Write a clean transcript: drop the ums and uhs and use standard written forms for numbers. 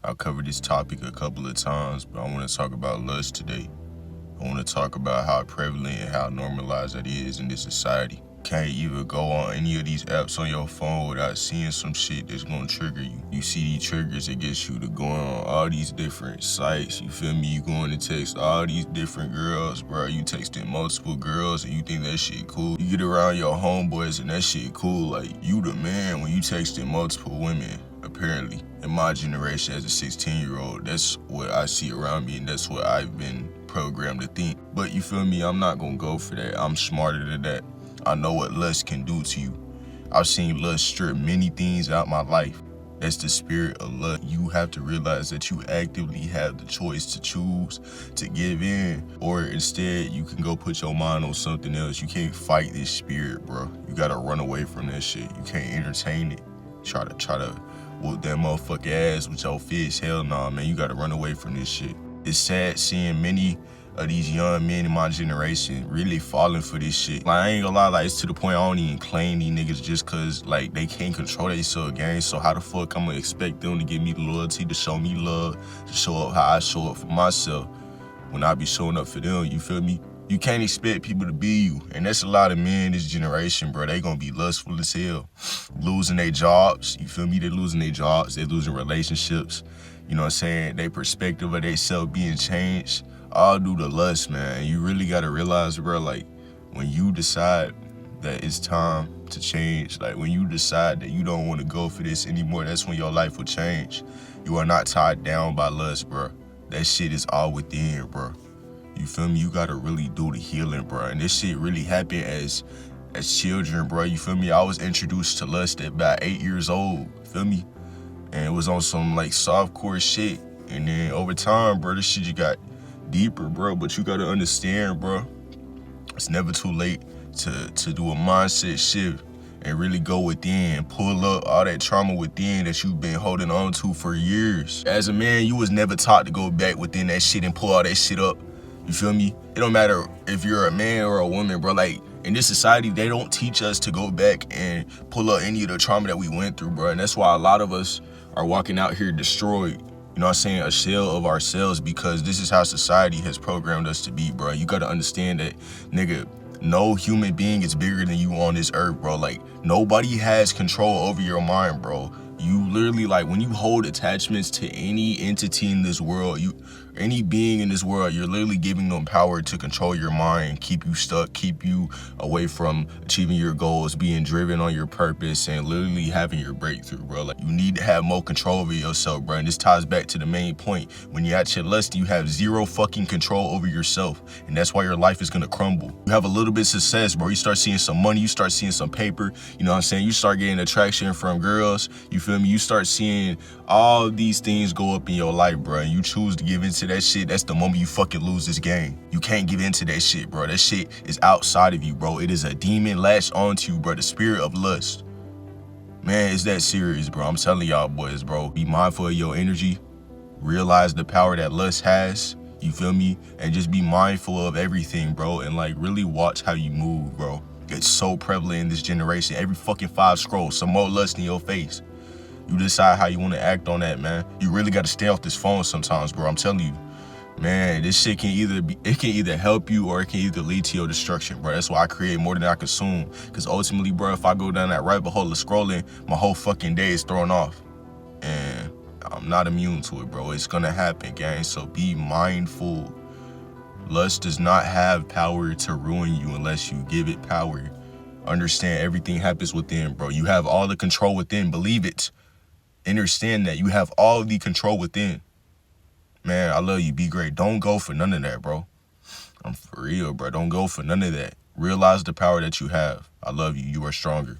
I've covered this topic a couple of times, but I want to talk about lust today. I want to talk about how prevalent and how normalized it is in this society. Can't even go on any of these apps on your phone without seeing some shit that's gonna trigger you. You see these triggers, it gets you to go on all these different sites, you feel me? You going to text all these different girls, bro. You texting multiple girls and you think that shit cool. You get around your homeboys and that shit cool. Like, you the man when you texting multiple women, apparently. In my generation as a 16-year-old, that's what I see around me and that's what I've been programmed to think. But you feel me? I'm not gonna go for that. I'm smarter than that. I know what lust can do to you. I've seen lust strip many things out my life. That's the spirit of lust. You have to realize that you actively have the choice to choose to give in, or instead you can go put your mind on something else. You can't fight this spirit, bro. You gotta run away from that shit. You can't entertain it. Try to whoop that motherfucker ass with your fist. Hell nah, man. You gotta run away from this shit. It's sad seeing many of these young men in my generation really falling for this shit. Like, I ain't gonna lie, like, it's to the point I don't even claim these niggas just cause, like, they can't control themselves, gang. So how the fuck I'm gonna expect them to give me the loyalty, to show me love, to show up how I show up for myself when I be showing up for them, you feel me? You can't expect people to be you. And that's a lot of men in this generation, bro. They gonna be lustful as hell. Losing their jobs, you feel me? They're losing their jobs, they're losing relationships. You know what I'm saying? Their perspective of they self being changed. All due to lust, man. You really gotta realize, bro, like, when you decide that it's time to change, like when you decide that you don't want to go for this anymore, that's when your life will change. You are not tied down by lust, bro. That shit is all within, bro. You feel me? You gotta really do the healing, bro. And this shit really happened as children, bro. You feel me? I was introduced to lust at about 8 years old, feel me? And it was on some like softcore shit. And then over time, bro, this shit just got deeper, bro. But you gotta understand, bro, it's never too late to do a mindset shift and really go within, pull up all that trauma within that you've been holding on to for years. As a man, you was never taught to go back within that shit and pull all that shit up. You feel me? It don't matter if you're a man or a woman, bro. Like, in this society, they don't teach us to go back and pull up any of the trauma that we went through, bro. And that's why a lot of us are walking out here destroyed. You know what I'm saying? A shell of ourselves, because this is how society has programmed us to be, bro. You gotta understand that, nigga, no human being is bigger than you on this earth, bro. Like, nobody has control over your mind, bro. You literally, like, when you hold attachments to any entity in this world, any being in this world, you're literally giving them power to control your mind, keep you stuck, keep you away from achieving your goals, being driven on your purpose, and literally having your breakthrough, bro. Like, you need to have more control over yourself, bro. And this ties back to the main point. When you're at your lust, you have zero fucking control over yourself. And that's why your life is gonna crumble. You have a little bit of success, bro. You start seeing some money, you start seeing some paper, you know what I'm saying? You start getting attraction from girls, you feel me? You start seeing all these things go up in your life, bro, and you choose to give into that shit. That's the moment you fucking lose this game. You can't give into that shit, bro. That shit is outside of you, bro. It is a demon latched onto you, bro. The spirit of lust. Man, it's that serious, bro. I'm telling y'all boys, bro. Be mindful of your energy. Realize the power that lust has. You feel me? And just be mindful of everything, bro. And like, really watch how you move, bro. It's so prevalent in this generation. Every fucking 5 scrolls, some more lust in your face. You decide how you want to act on that, man. You really got to stay off this phone sometimes, bro. I'm telling you, man, this shit can either help you or it can either lead to your destruction, bro. That's why I create more than I consume. Because ultimately, bro, if I go down that rabbit hole of scrolling, my whole fucking day is thrown off. And I'm not immune to it, bro. It's gonna happen, gang. So be mindful. Lust does not have power to ruin you unless you give it power. Understand, everything happens within, bro. You have all the control within. Believe it. Understand that you have all the control within. Man, I love you. Be great. Don't go for none of that, bro. I'm for real, bro. Don't go for none of that. Realize the power that you have. I love you. You are stronger.